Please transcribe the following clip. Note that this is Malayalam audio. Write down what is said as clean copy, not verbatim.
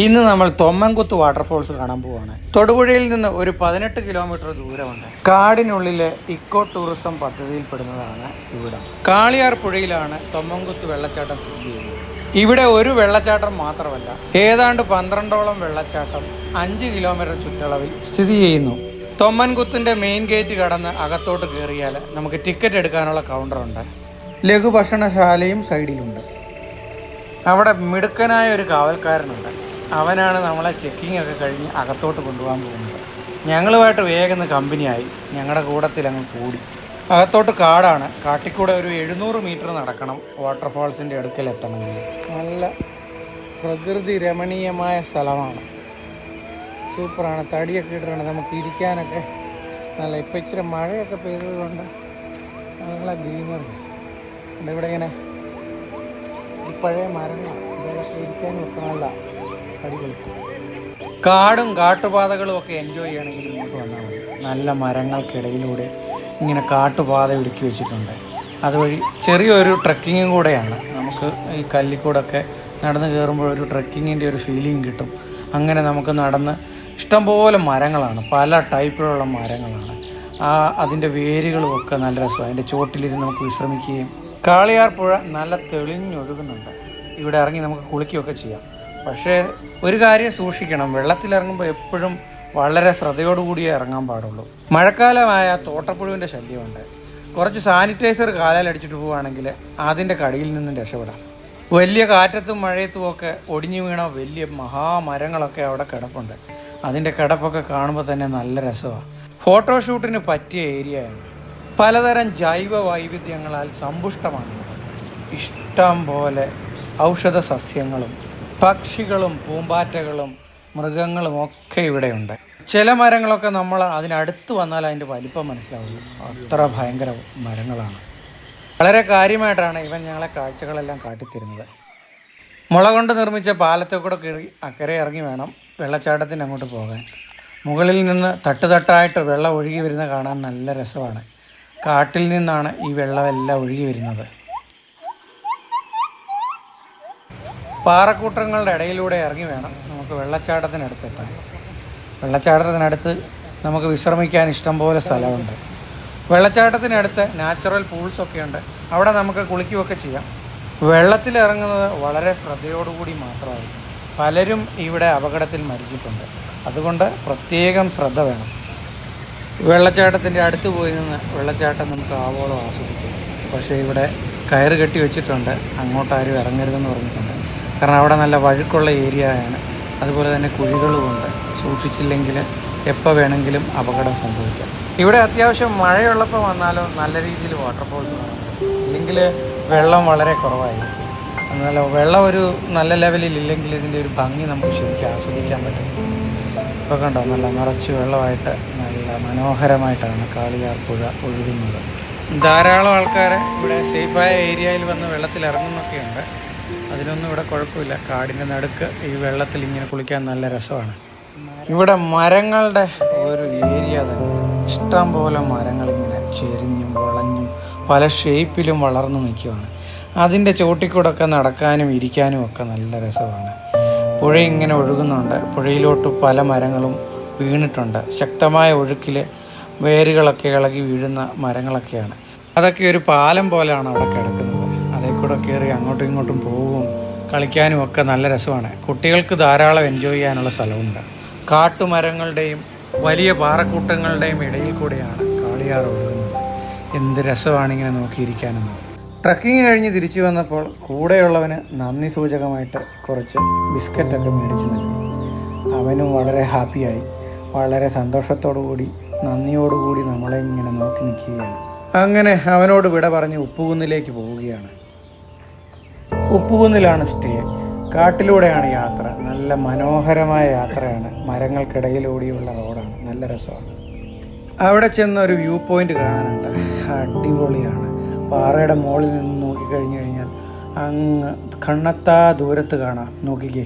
ഇന്ന് നമ്മൾ തൊമ്മൻകുത്ത് വാട്ടർഫോൾസ് കാണാൻ പോവാണ്. തൊടുപുഴയിൽ നിന്ന് ഒരു 18 കിലോമീറ്റർ ദൂരമുണ്ട്. കാടിനുള്ളിലെ ഇക്കോ ടൂറിസം പദ്ധതിയിൽപ്പെടുന്നതാണ് ഇവിടം. കാളിയാർ പുഴയിലാണ് തൊമ്മൻകുത്ത് വെള്ളച്ചാട്ടം സ്ഥിതി ചെയ്യുന്നത്. ഇവിടെ ഒരു വെള്ളച്ചാട്ടം മാത്രമല്ല, ഏതാണ്ട് 12ഓളം വെള്ളച്ചാട്ടം 5 കിലോമീറ്റർ ചുറ്റളവിൽ സ്ഥിതി ചെയ്യുന്നു. തൊമ്മൻകുത്തിന്റെ മെയിൻ ഗേറ്റ് കടന്ന് അകത്തോട്ട് കയറിയാൽ നമുക്ക് ടിക്കറ്റ് എടുക്കാനുള്ള കൗണ്ടറുണ്ട്. ലഘുഭക്ഷണശാലയും സൈഡിലുണ്ട്. അവിടെ മിടുക്കനായ ഒരു കാവൽക്കാരനുണ്ട്. അവനാണ് നമ്മളെ ചെക്കിംഗ് ഒക്കെ കഴിഞ്ഞ് അകത്തോട്ട് കൊണ്ടുപോകാൻ പോകുന്നത്. ഞങ്ങളുമായിട്ട് വേഗം കമ്പനിയായി, ഞങ്ങളുടെ കൂട്ടത്തിൽ അങ്ങ് കൂടി. അകത്തോട്ട് കാടാണ്. കാട്ടിക്കൂടെ ഒരു 700 മീറ്റർ നടക്കണം വാട്ടർഫാൾസിൻ്റെ അടുക്കൽ എത്തണമെങ്കിൽ. നല്ല പ്രകൃതി രമണീയമായ സ്ഥലമാണ്. സൂപ്പറാണ്. തടിയൊക്കെ ഇട്ടിട്ടുണ്ട് നമുക്ക് ഇരിക്കാനൊക്കെ. നല്ല ഇപ്പം ഇച്ചിരി മഴയൊക്കെ പെയ്തതുകൊണ്ട് നല്ല ഗ്രീനറി. ഇവിടെ ഇങ്ങനെ ഈ പഴയ മരങ്ങളാണ്, ഇതൊക്കെ ഇരിക്കാനും ഒക്കെ നല്ല അടിപൊളി. കാടും കാട്ടുപാതകളും ഒക്കെ എൻജോയ് ചെയ്യണമെങ്കിൽ ഇങ്ങോട്ട് വന്നാൽ മതി. നല്ല മരങ്ങൾക്കിടയിലൂടെ ഇങ്ങനെ കാട്ടുപാത ഒരുക്കി വെച്ചിട്ടുണ്ട്. അതുവഴി ചെറിയൊരു ട്രക്കിങ്ങും കൂടെയാണ്. നമുക്ക് ഈ കല്ലിക്കൂടൊക്കെ നടന്ന് കയറുമ്പോൾ ഒരു ട്രക്കിങ്ങിൻ്റെ ഒരു ഫീലിംഗ് കിട്ടും. അങ്ങനെ നമുക്ക് നടന്ന് ഇഷ്ടംപോലെ മരങ്ങളാണ്, പല ടൈപ്പിലുള്ള മരങ്ങളാണ്. അതിൻ്റെ വേരുകളും ഒക്കെ നല്ല രസമാണ്. അതിൻ്റെ ചോട്ടിലിരുന്ന് നമുക്ക് വിശ്രമിക്കുകയും. കാളിയാർ പുഴ നല്ല തെളിഞ്ഞൊഴുകുന്നുണ്ട്. ഇവിടെ ഇറങ്ങി നമുക്ക് കുളിക്കുകയൊക്കെ ചെയ്യാം. പക്ഷേ ഒരു കാര്യം സൂക്ഷിക്കണം, വെള്ളത്തിലിറങ്ങുമ്പോൾ എപ്പോഴും വളരെ ശ്രദ്ധയോടുകൂടിയേ ഇറങ്ങാൻ പാടുള്ളൂ. മഴക്കാലമായ തോട്ടപ്പുഴുവിൻ്റെ ശല്യമുണ്ട്. കുറച്ച് സാനിറ്റൈസർ കാലിലടിച്ചിട്ട് പോവുകയാണെങ്കിൽ അതിൻ്റെ കടിയിൽ നിന്നും രക്ഷപ്പെടാം. വലിയ കാറ്റത്തും മഴയത്തും ഒക്കെ ഒടിഞ്ഞു വീണ വലിയ മഹാമരങ്ങളൊക്കെ അവിടെ കിടപ്പുണ്ട്. അതിൻ്റെ കിടപ്പൊക്കെ കാണുമ്പോൾ തന്നെ നല്ല രസമാണ്. ഫോട്ടോഷൂട്ടിന് പറ്റിയ ഏരിയയാണ്. പലതരം ജൈവ വൈവിധ്യങ്ങളാൽ സമ്പുഷ്ടമാണ്. ഇഷ്ടം പോലെ ഔഷധ സസ്യങ്ങളും പക്ഷികളും പൂമ്പാറ്റകളും മൃഗങ്ങളും ഒക്കെ ഇവിടെയുണ്ട്. ചില മരങ്ങളൊക്കെ നമ്മൾ അതിനടുത്ത് വന്നാൽ അതിൻ്റെ വലിപ്പം മനസ്സിലാവുള്ളൂ. അത്ര ഭയങ്കര മരങ്ങളാണ്. വളരെ കാര്യമായിട്ടാണ് ഇവൻ ഞങ്ങളെ കാഴ്ചകളെല്ലാം കാട്ടിത്തരുന്നത്. മുള കൊണ്ട് നിർമ്മിച്ച പാലത്തെ കൂടെ കയറി അക്കരെ ഇറങ്ങി വേണം വെള്ളച്ചാട്ടത്തിന് അങ്ങോട്ട് പോകാൻ. മുകളിൽ നിന്ന് തട്ടുതട്ടായിട്ട് വെള്ളം ഒഴുകി വരുന്നത് കാണാൻ നല്ല രസമാണ്. കാട്ടിൽ നിന്നാണ് ഈ വെള്ളമെല്ലാം ഒഴുകി വരുന്നത്. പാറക്കൂട്ടങ്ങളുടെ ഇടയിലൂടെ ഇറങ്ങി വേണം നമുക്ക് വെള്ളച്ചാട്ടത്തിനടുത്തെത്താൻ. വെള്ളച്ചാട്ടത്തിനടുത്ത് നമുക്ക് വിശ്രമിക്കാൻ ഇഷ്ടംപോലെ സ്ഥലമുണ്ട്. വെള്ളച്ചാട്ടത്തിനടുത്ത് നാച്ചുറൽ പൂൾസൊക്കെ ഉണ്ട്. അവിടെ നമുക്ക് കുളിക്കുകയൊക്കെ ചെയ്യാം. വെള്ളത്തിലിറങ്ങുന്നത് വളരെ ശ്രദ്ധയോടുകൂടി മാത്രമായിരിക്കും. പലരും ഇവിടെ അപകടത്തിൽ മരിച്ചിട്ടുണ്ട്. അതുകൊണ്ട് പ്രത്യേകം ശ്രദ്ധ വേണം. വെള്ളച്ചാട്ടത്തിൻ്റെ അടുത്ത് പോയി നിന്ന് വെള്ളച്ചാട്ടം നമുക്ക് ആവോളം ആസ്വദിക്കാം. പക്ഷേ ഇവിടെ കയറ് കെട്ടി വെച്ചിട്ടുണ്ട്, അങ്ങോട്ടാരും ഇറങ്ങരുതെന്ന് പറഞ്ഞിട്ടുണ്ട്. കാരണം അവിടെ നല്ല വഴുക്കുള്ള ഏരിയയാണ്. അതുപോലെ തന്നെ കുഴികളുമുണ്ട്. സൂക്ഷിച്ചില്ലെങ്കിൽ എപ്പോൾ വേണമെങ്കിലും അപകടം സംഭവിക്കാം. ഇവിടെ അത്യാവശ്യം മഴയുള്ളപ്പോൾ വന്നാലോ നല്ല രീതിയിൽ വാട്ടർഫോൾസ് കാണാൻ പറ്റും. ഇല്ലെങ്കിൽ വെള്ളം വളരെ കുറവായിരിക്കും. എന്നാൽ വെള്ളം ഒരു നല്ല ലെവലിൽ ഇല്ലെങ്കിൽ ഇതിൻ്റെ ഒരു ഭംഗി നമുക്ക് ശരിക്കും ആസ്വദിക്കാൻ പറ്റും. ഇപ്പോൾ കണ്ടോ, നല്ല നിറച്ച് വെള്ളമായിട്ട് നല്ല മനോഹരമായിട്ടാണ് കാളിയാർ പുഴ ഒഴുകുന്നത്. ധാരാളം ആൾക്കാർ ഇവിടെ സേഫായ ഏരിയയിൽ വന്ന് വെള്ളത്തിൽ ഇറങ്ങുന്നൊക്കെയുണ്ട്. അതിനൊന്നും ഇവിടെ കുഴപ്പമില്ല. കാടിൻ്റെ നടുക്ക് ഈ വെള്ളത്തിൽ ഇങ്ങനെ കുളിക്കാൻ നല്ല രസമാണ്. ഇവിടെ മരങ്ങളുടെ ഒരു ഏരിയ തന്നെ. ഇഷ്ടം പോലെ മരങ്ങളിങ്ങനെ ചെരിഞ്ഞും വളഞ്ഞും പല ഷേപ്പിലും വളർന്നു നിൽക്കുകയാണ്. അതിൻ്റെ ചോട്ടിക്കൂടൊക്കെ നടക്കാനും ഇരിക്കാനും ഒക്കെ നല്ല രസമാണ്. പുഴ ഇങ്ങനെ ഒഴുകുന്നുണ്ട്. പുഴയിലോട്ട് പല മരങ്ങളും വീണിട്ടുണ്ട്. ശക്തമായ ഒഴുക്കിൽ വേരുകളൊക്കെ ഇളകി വീഴുന്ന മരങ്ങളൊക്കെയാണ്. അതൊക്കെ ഒരു പാലം പോലെയാണ് അവിടെ കിടക്കുന്നത്. അതേ കൂടെ കയറി അങ്ങോട്ടും ഇങ്ങോട്ടും പോവും കളിക്കാനും ഒക്കെ നല്ല രസമാണ്. കുട്ടികൾക്ക് ധാരാളം എൻജോയ് ചെയ്യാനുള്ള സ്ഥലമുണ്ട്. കാട്ടുമരങ്ങളുടെയും വലിയ പാറക്കൂട്ടങ്ങളുടെയും ഇടയിൽ കൂടെയാണ് കാളിയാർ ഒഴുകുന്നത്. എന്ത് രസമാണ് ഇങ്ങനെ നോക്കിയിരിക്കാനെന്ന്. ട്രക്കിങ് കഴിഞ്ഞ് തിരിച്ചു വന്നപ്പോൾ കൂടെയുള്ളവന് നന്ദി സൂചകമായിട്ട് കുറച്ച് ബിസ്ക്കറ്റൊക്കെ മേടിച്ച് നൽകി. അവനും വളരെ ഹാപ്പിയായി. വളരെ സന്തോഷത്തോടുകൂടി നന്ദിയോടുകൂടി നമ്മളെ ഇങ്ങനെ നോക്കി നിൽക്കുകയാണ്. അങ്ങനെ അവനോട് വിട പറഞ്ഞ് ഉപ്പുകുന്നിലേക്ക് പോവുകയാണ്. ഉപ്പുകുന്നിലാണ് സ്റ്റേ. കാട്ടിലൂടെയാണ് യാത്ര. നല്ല മനോഹരമായ യാത്രയാണ്. മരങ്ങൾക്കിടയിലൂടെയുള്ള റോഡാണ്. നല്ല രസമാണ്. അവിടെ ചെന്ന് ഒരു വ്യൂ പോയിൻ്റ് കാണാനുണ്ട്. അടിപൊളിയാണ്. പാറയുടെ മുകളിൽ നിന്ന് നോക്കിക്കഴിഞ്ഞു കഴിഞ്ഞാൽ അങ്ങ് കണ്ണെത്താ ദൂരത്ത് കാണാം. നോക്കിക്കേ.